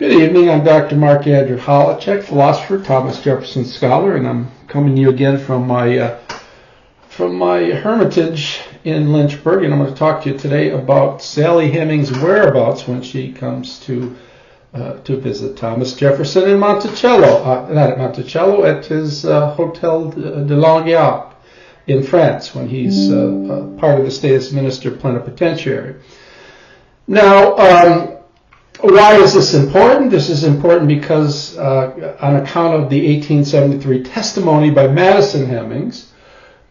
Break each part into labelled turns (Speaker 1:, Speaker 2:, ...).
Speaker 1: Good evening. I'm Dr. Mark Andrew Holacek, philosopher, Thomas Jefferson scholar, and I'm coming to you again from my hermitage in Lynchburg, and I'm going to talk to you today about Sally Hemings' whereabouts when she comes to visit Thomas Jefferson in Monticello, not at Monticello, at his Hotel de Longueuil in France when he's part of the state's minister plenipotentiary. Now, why is this important? This is important because on account of the 1873 testimony by Madison Hemings,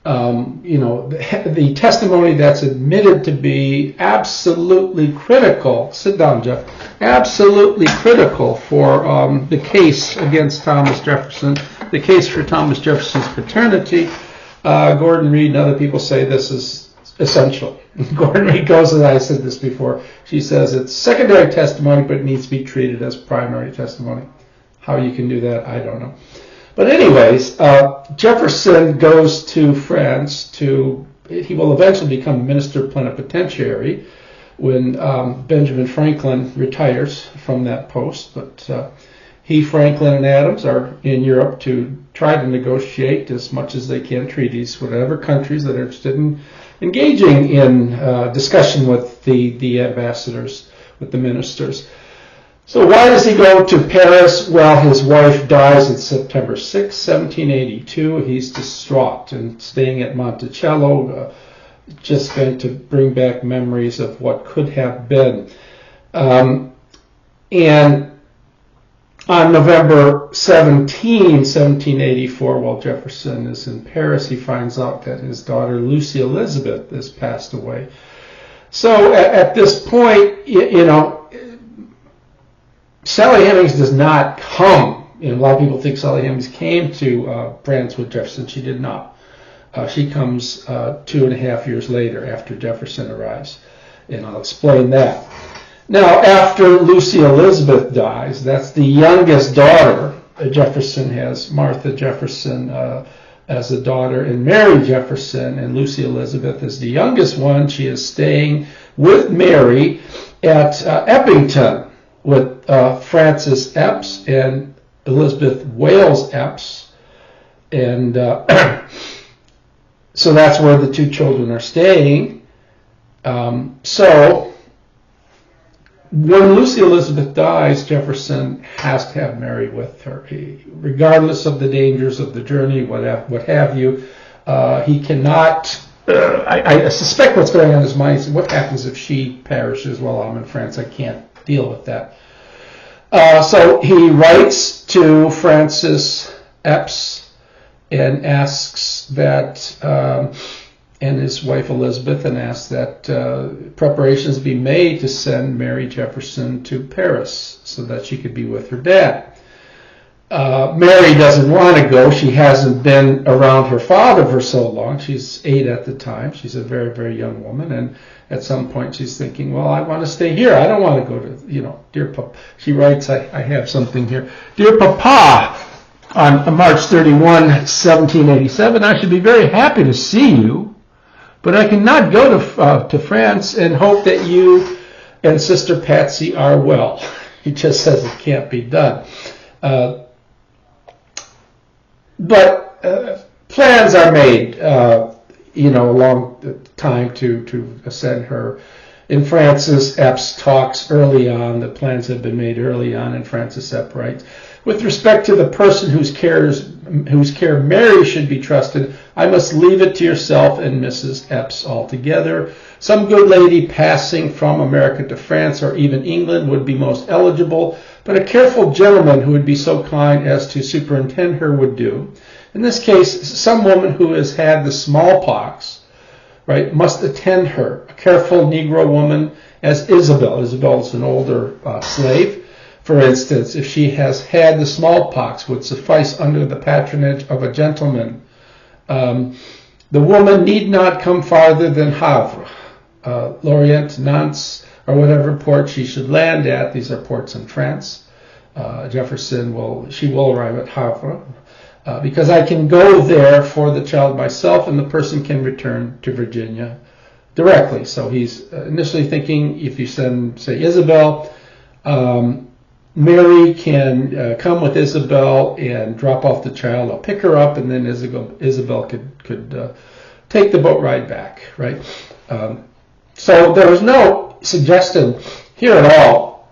Speaker 1: the testimony that's admitted to be absolutely critical, sit down, Jeff, absolutely critical for the case against Thomas Jefferson, the case for Thomas Jefferson's paternity. Gordon Reed and other people say this is essential. Gordon Reed goes, and I said this before, she says it's secondary testimony, but it needs to be treated as primary testimony. How you can do that, I don't know. But anyways, Jefferson goes to France he will eventually become minister plenipotentiary when Benjamin Franklin retires from that post. But Franklin, and Adams are in Europe to try to negotiate as much as they can treaties with whatever countries that are interested in engaging in discussion with the ambassadors, with the ministers. So why does he go to Paris? Well, his wife dies on September 6, 1782. He's distraught and staying at Monticello, just going to bring back memories of what could have been. And on November 17, 1784, while Jefferson is in Paris, he finds out that his daughter Lucy Elizabeth has passed away. So at this point, Sally Hemings does not come. A lot of people think Sally Hemings came to France with Jefferson. She did not. She comes 2.5 years later after Jefferson arrives, and I'll explain that. Now, after Lucy Elizabeth dies, that's the youngest daughter Jefferson has, Martha Jefferson as a daughter, and Mary Jefferson, and Lucy Elizabeth is the youngest one. She is staying with Mary at Eppington with Francis Epps and Elizabeth Wales Epps. And so that's where the two children are staying. So when Lucy Elizabeth dies, Jefferson has to have Mary with her. Regardless of the dangers of the journey, what have you, he cannot... I suspect what's going on in his mind is what happens if she perishes while I'm in France. I can't deal with that. So he writes to Francis Epps and asks that... and his wife Elizabeth, and asked that preparations be made to send Mary Jefferson to Paris so that she could be with her dad. Mary doesn't want to go. She hasn't been around her father for so long. She's 8 at the time. She's a very, very young woman, and at some point she's thinking, well, I want to stay here. I don't want to go to, dear Papa. She writes, I have something here. Dear Papa, on March 31, 1787, I should be very happy to see you, but I cannot go to France and hope that you and Sister Patsy are well. He just says it can't be done. But plans are made, along the time to send her. In Francis Epps talks early on, the plans have been made early on, and Francis Epps writes, with respect to the person whose care Mary should be trusted, I must leave it to yourself and Mrs. Epps altogether. Some good lady passing from America to France or even England would be most eligible, but a careful gentleman who would be so kind as to superintend her would do. In this case, some woman who has had the smallpox, right, must attend her. A careful Negro woman as Isabel. Isabel is an older slave. For instance, if she has had the smallpox, would suffice under the patronage of a gentleman. The woman need not come farther than Havre, Lorient, Nantes, or whatever port she should land at. These are ports in France. Jefferson will arrive at Havre, because I can go there for the child myself, and the person can return to Virginia directly. So he's initially thinking, if you send, say, Isabel, Mary can come with Isabel and drop off the child. I'll pick her up, and then Isabel could take the boat ride back, right? So there was no suggestion here at all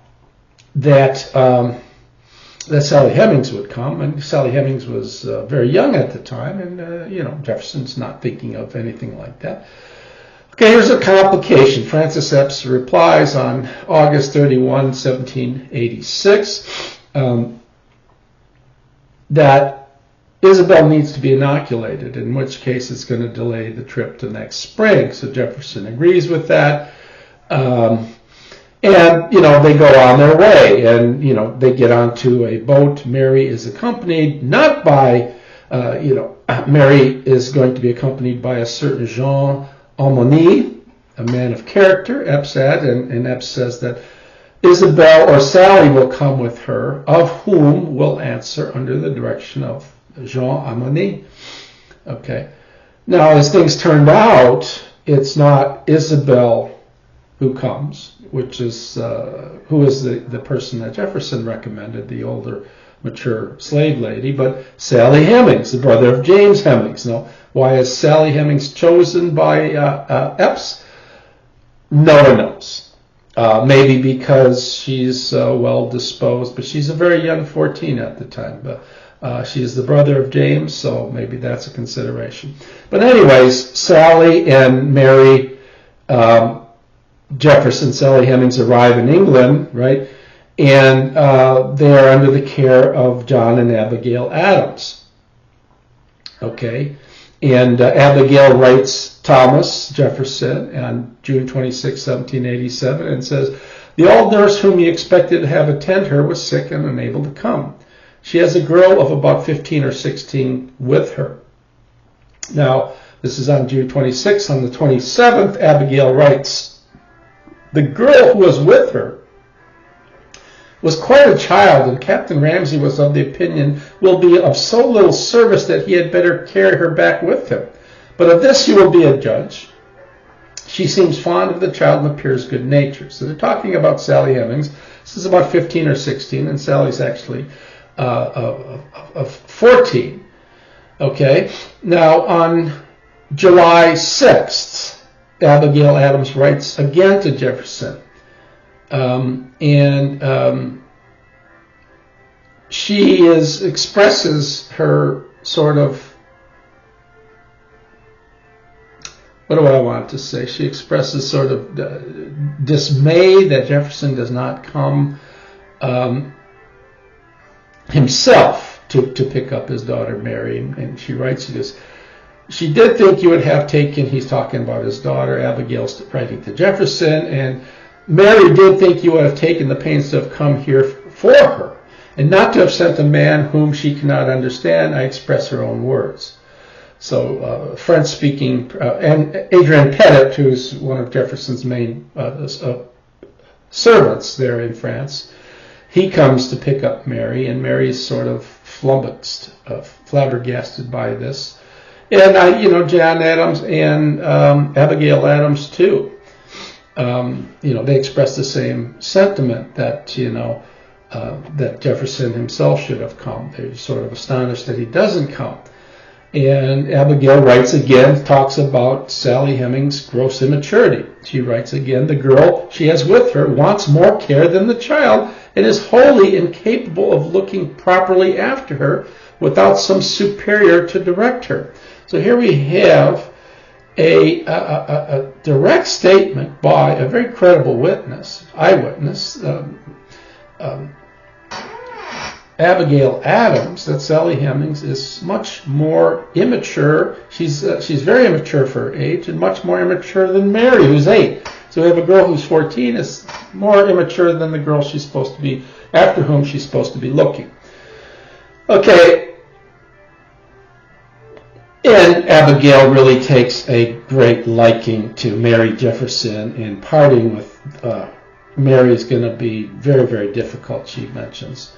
Speaker 1: that Sally Hemings would come, and Sally Hemings was very young at the time, and Jefferson's not thinking of anything like that. Okay, here's a complication. Francis Epps replies on August 31, 1786, that Isabel needs to be inoculated, in which case it's going to delay the trip to next spring. So Jefferson agrees with that. And, they go on their way, and, they get onto a boat. Mary is accompanied not by, Mary is going to be accompanied by a certain Jean Aumônier, a man of character, Epps said, and Epps says that Isabel or Sally will come with her, of whom will answer under the direction of Jean Aumônier. Okay. Now, as things turned out, it's not Isabel who comes, which is who is the person that Jefferson recommended, the older, mature slave lady, but Sally Hemings, the brother of James Hemings. Now, why is Sally Hemings chosen by Epps? No one knows. Maybe because she's well disposed, but she's a very young 14 at the time. But she's the brother of James, so maybe that's a consideration. But anyways, Sally and Mary Jefferson, Sally Hemings arrive in England, right? And they are under the care of John and Abigail Adams. Okay? And Abigail writes Thomas Jefferson on June 26, 1787, and says, "The old nurse whom he expected to have attend her was sick and unable to come. She has a girl of about 15 or 16 with her." Now, this is on June 26. On the 27th, Abigail writes, "The girl who was with her was quite a child, and Captain Ramsay was of the opinion will be of so little service that he had better carry her back with him. But of this you will be a judge. She seems fond of the child and appears good-natured." So they're talking about Sally Hemings. This is about 15 or 16, and Sally's actually 14. Okay? Now, on July 6th, Abigail Adams writes again to Jefferson. She expresses her sort of, what do I want to say? She expresses sort of dismay that Jefferson does not come himself to pick up his daughter Mary. And she writes, "She did think you would have taken," he's talking about his daughter, Abigail's writing to Jefferson, "and Mary did think you would have taken the pains to have come here for her, and not to have sent a man whom she cannot understand. I express her own words." So French-speaking, and Adrian Petit, who's one of Jefferson's main servants there in France, he comes to pick up Mary, and Mary's sort of flabbergasted by this. And John Adams and Abigail Adams too. They express the same sentiment that that Jefferson himself should have come. They're sort of astonished that he doesn't come. And Abigail writes again, talks about Sally Hemings' gross immaturity. She writes again, "The girl she has with her wants more care than the child, and is wholly incapable of looking properly after her without some superior to direct her." So here we have a direct statement by a very credible eyewitness, Abigail Adams, that Sally Hemings is much more immature. She's very immature for her age, and much more immature than Mary, who's 8. So we have a girl who's 14 is more immature than the girl she's supposed to be, after whom she's supposed to be looking. Okay. And Abigail really takes a great liking to Mary Jefferson, and parting with Mary is going to be very, very difficult, she mentions.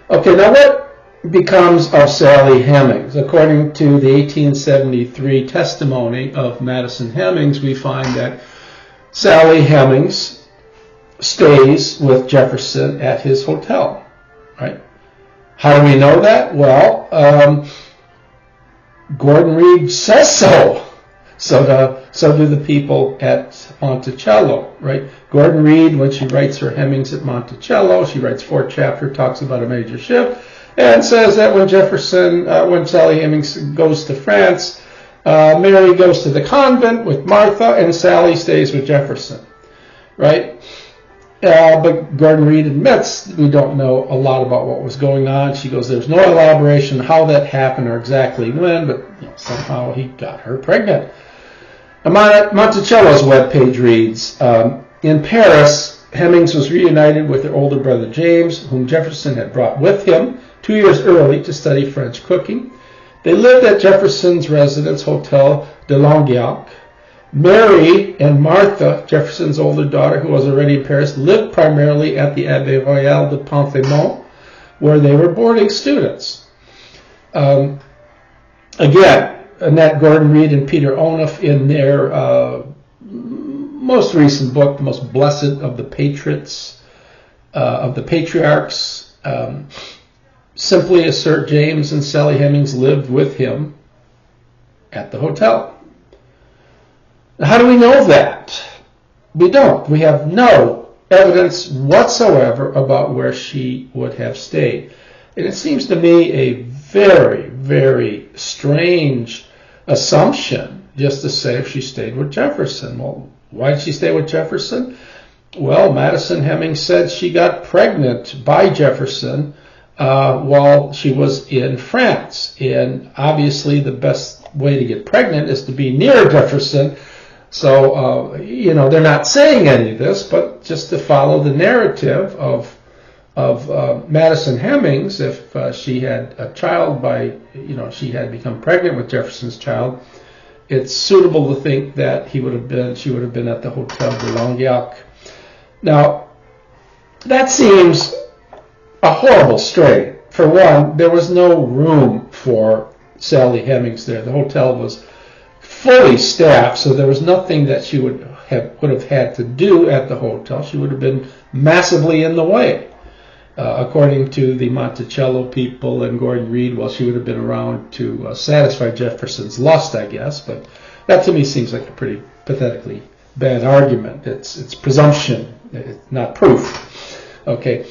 Speaker 1: Okay, now what becomes of Sally Hemings? According to the 1873 testimony of Madison Hemings, we find that Sally Hemings stays with Jefferson at his hotel. right? How do we know that? Well, Gordon Reed says so. So do the people at Monticello, right? Gordon Reed, when she writes her Hemings at Monticello, she writes 4th chapter, talks about a major shift, and says that when Sally Hemings goes to France, Mary goes to the convent with Martha, and Sally stays with Jefferson, right? But Gordon Reed admits we don't know a lot about what was going on. She goes, there's no elaboration how that happened or exactly when, but somehow he got her pregnant. Monticello's webpage reads, in Paris, Hemings was reunited with her older brother James, whom Jefferson had brought with him 2 years early to study French cooking. They lived at Jefferson's residence, Hotel de Longueuil. Mary and Martha, Jefferson's older daughter, who was already in Paris, lived primarily at the Abbey de Panthemont, where they were boarding students. Again, Annette Gordon Reed and Peter Onuf, in their most recent book, The Most Blessed of the Patriarchs, simply assert James and Sally Hemings lived with him at the hotel. How do we know that? We don't. We have no evidence whatsoever about where she would have stayed. And it seems to me a very, very strange assumption just to say if she stayed with Jefferson. Well, why did she stay with Jefferson? Well, Madison Hemings said she got pregnant by Jefferson while she was in France. And obviously the best way to get pregnant is to be near Jefferson. So, they're not saying any of this, but just to follow the narrative of Madison Hemings, if she had a child she had become pregnant with Jefferson's child, it's suitable to think that she would have been at the Hotel de Longueuil. Now, that seems a horrible strain. For one, there was no room for Sally Hemings there. The hotel was fully staffed, so there was nothing that she would have had to do at the hotel. She would have been massively in the way. According to the Monticello people and Gordon Reed, well, she would have been around to satisfy Jefferson's lust, I guess, but that to me seems like a pretty pathetically bad argument. It's presumption, it's not proof. Okay.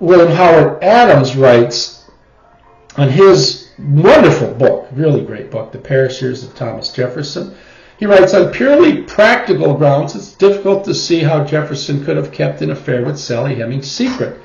Speaker 1: William Howard Adams writes on his wonderful book, really great book, The Paris Years of Thomas Jefferson. He writes, on purely practical grounds, it's difficult to see how Jefferson could have kept an affair with Sally Hemings secret.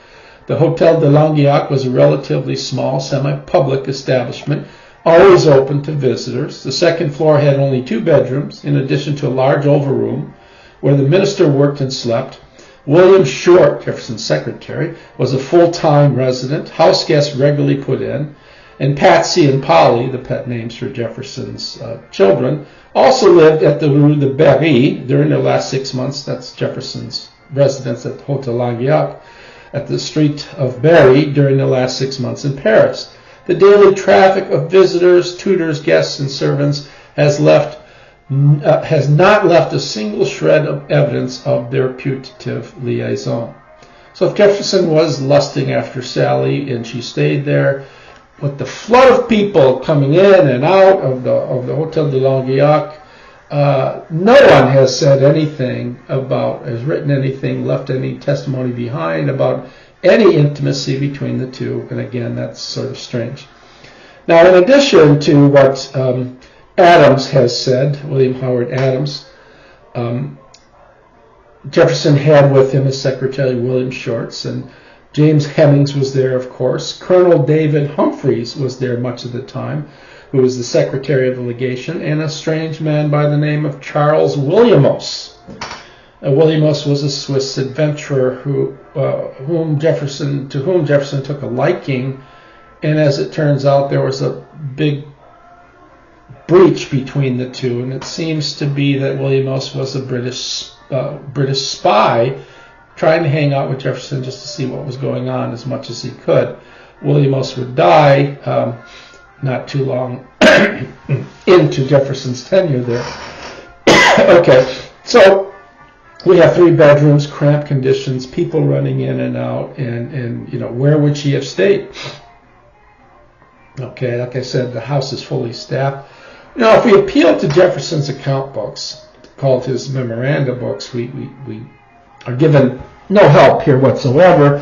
Speaker 1: The Hotel de Longueuil was a relatively small, semi-public establishment, always open to visitors. The second floor had only 2 bedrooms, in addition to a large oval room where the minister worked and slept. William Short, Jefferson's secretary, was a full-time resident. House guests regularly put in. And Patsy and Polly, the pet names for Jefferson's children, also lived at the Rue de Berry during their last 6 months. That's Jefferson's residence at Hotel Longueuil, at the street of Berry during the last 6 months in Paris. The daily traffic of visitors, tutors, guests, and servants has not left a single shred of evidence of their putative liaison. So if Jefferson was lusting after Sally and she stayed there, with the flood of people coming in and out of the Hotel de Longueuil, no one has said anything has written anything, left any testimony behind about any intimacy between the two. And again, that's sort of strange. Now, in addition to what Adams has said, William Howard Adams, Jefferson had with him his secretary, William Shorts, and James Hemings was there, of course. Colonel David Humphreys was there much of the time, who was the secretary of the legation, and a strange man by the name of Charles Williamos. Williamos was a Swiss adventurer to whom Jefferson took a liking, and as it turns out, there was a big breach between the two, and it seems to be that Williamos was a British spy trying to hang out with Jefferson just to see what was going on as much as he could. Williamos would die not too long into Jefferson's tenure there. Okay, so We have 3 bedrooms, cramped conditions, people running in and out, and where would she have stayed? Okay, like I said, the house is fully staffed. If we appeal to Jefferson's account books, called his memoranda books, we are given no help here whatsoever.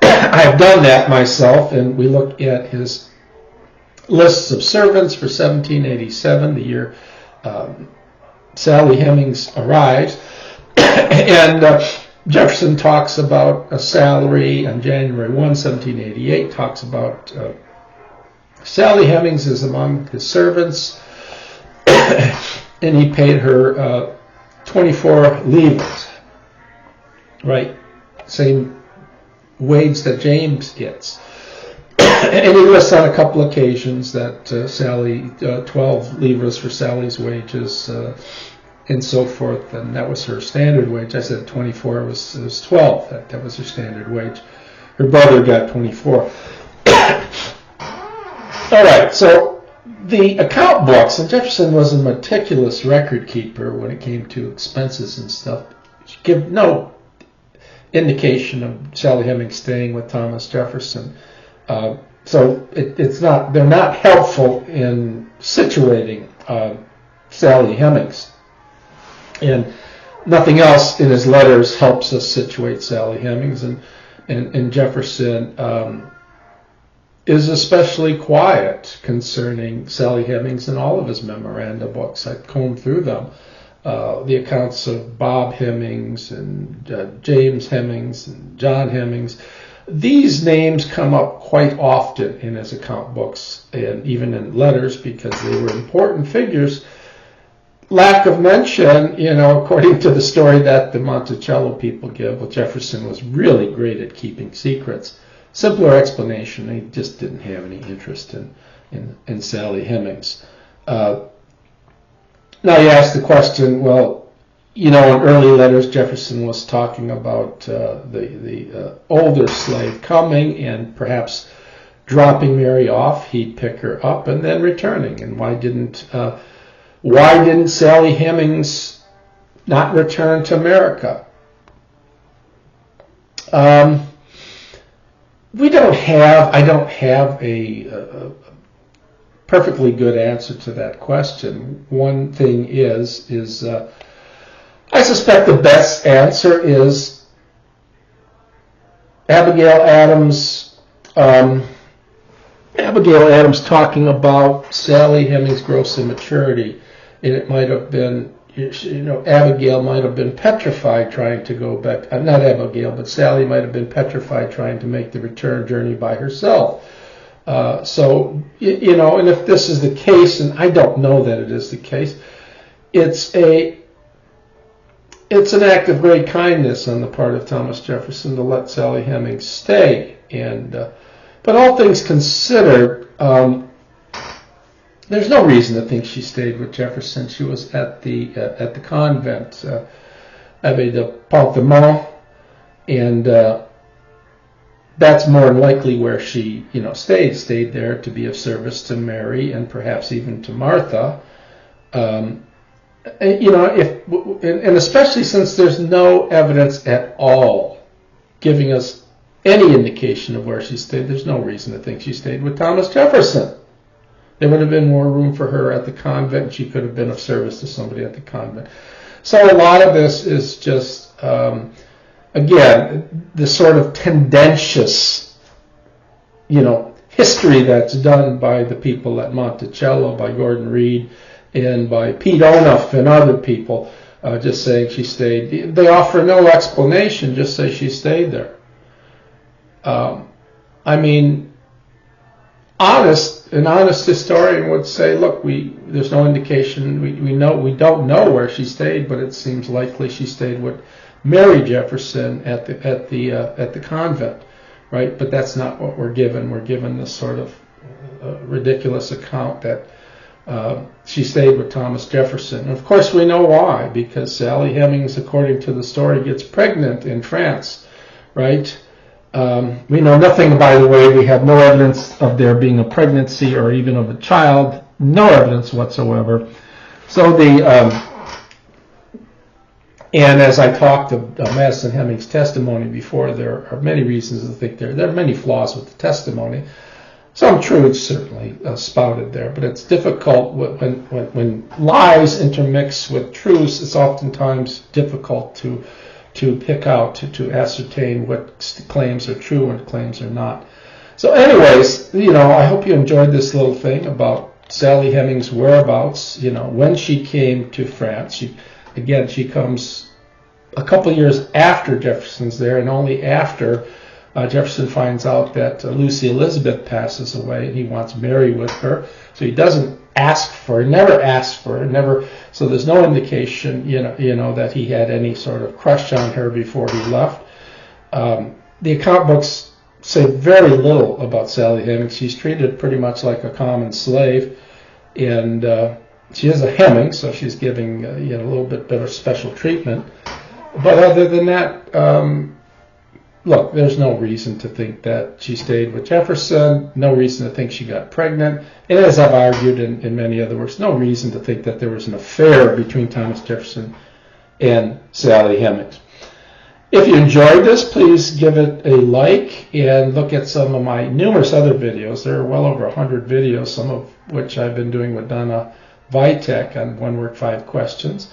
Speaker 1: I've done that myself, and we look at his lists of servants for 1787, the year Sally Hemings arrives. And Jefferson talks about a salary on January 1, 1788, talks about Sally Hemings is among his servants, and he paid her 24 livres, right? Same wage that James gets. And he lists on a couple occasions that Sally, 12 livres for Sally's wages, and so forth, and that was her standard wage. I said 24 was 12. That was her standard wage. Her brother got 24. All right, so the account books, and Jefferson was a meticulous record keeper when it came to expenses and stuff, give no indication of Sally Hemings staying with Thomas Jefferson. So they're not helpful in situating Sally Hemings. And nothing else in his letters helps us situate Sally Hemings. And Jefferson is especially quiet concerning Sally Hemings in all of his memoranda books. I combed through them. The accounts of Bob Hemings and James Hemings and John Hemings. These names come up quite often in his account books and even in letters because they were important figures. Lack of mention, according to the story that the Monticello people give, well, Jefferson was really great at keeping secrets. Simpler explanation, he just didn't have any interest in Sally Hemings. Now you ask the question, well, in early letters, Jefferson was talking about the older slave coming and perhaps dropping Mary off. He'd pick her up and then returning. And why didn't Sally Hemings not return to America? I don't have a perfectly good answer to that question. One thing is I suspect the best answer is Abigail Adams talking about Sally Hemings' gross immaturity. And it might have been, Abigail might have been petrified trying to go back. Not Abigail, but Sally might have been petrified trying to make the return journey by herself. So, and if this is the case, and I don't know that it is the case, it's an act of great kindness on the part of Thomas Jefferson to let Sally Hemings stay. But all things considered, there's no reason to think she stayed with Jefferson. She was at the convent, Abbey de Panthemont, and that's more than likely where she, stayed there to be of service to Mary and perhaps even to Martha. And especially since there's no evidence at all giving us any indication of where she stayed, there's no reason to think she stayed with Thomas Jefferson. There would have been more room for her at the convent, and she could have been of service to somebody at the convent. So a lot of this is just, again, the sort of tendentious, history that's done by the people at Monticello, by Gordon Reed, and by Pete Onuff and other people, just saying she stayed. They offer no explanation, just say she stayed there. An honest historian would say, look, there's no indication. We don't know where she stayed, but it seems likely she stayed with Mary Jefferson at the convent, right? But that's not what we're given. We're given this sort of ridiculous account that she stayed with Thomas Jefferson. And of course, we know why, because Sally Hemings, according to the story, gets pregnant in France, right? We know nothing, by the way. We have no evidence of there being a pregnancy or even of a child. No evidence whatsoever. So And as I talked of Madison Hemings' testimony before, there are many reasons to think there are many flaws with the testimony. Some truths certainly spouted there, but it's difficult when lies intermix with truths. It's oftentimes difficult to pick out, to ascertain what claims are true and claims are not. So anyways, I hope you enjoyed this little thing about Sally Hemings' whereabouts, when she came to France. She comes a couple years after Jefferson's there, and only after Jefferson finds out that Lucy Elizabeth passes away, and he wants Mary with her. So he doesn't ask for her, never asks for her, never. So there's no indication, that he had any sort of crush on her before he left. The account books say very little about Sally Hemings. She's treated pretty much like a common slave, and she is a Heming, so she's giving a little bit better special treatment. But other than that, look, there's no reason to think that she stayed with Jefferson, no reason to think she got pregnant, and as I've argued in many other works, no reason to think that there was an affair between Thomas Jefferson and Sally Hemings. If you enjoyed this, please give it a like and look at some of my numerous other videos. There are well over 100 videos, some of which I've been doing with Donna Vitek on One Word 5 Questions.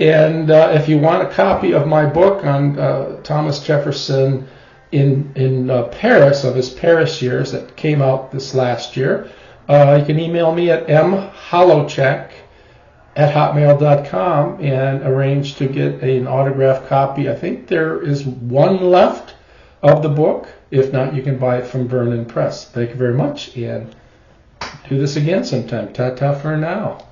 Speaker 1: And if you want a copy of my book on Thomas Jefferson in Paris, of his Paris years that came out this last year, you can email me at mholochek@hotmail.com and arrange to get an autographed copy. I think there is one left of the book. If not, you can buy it from Vernon Press. Thank you very much, and do this again sometime. Ta-ta for now.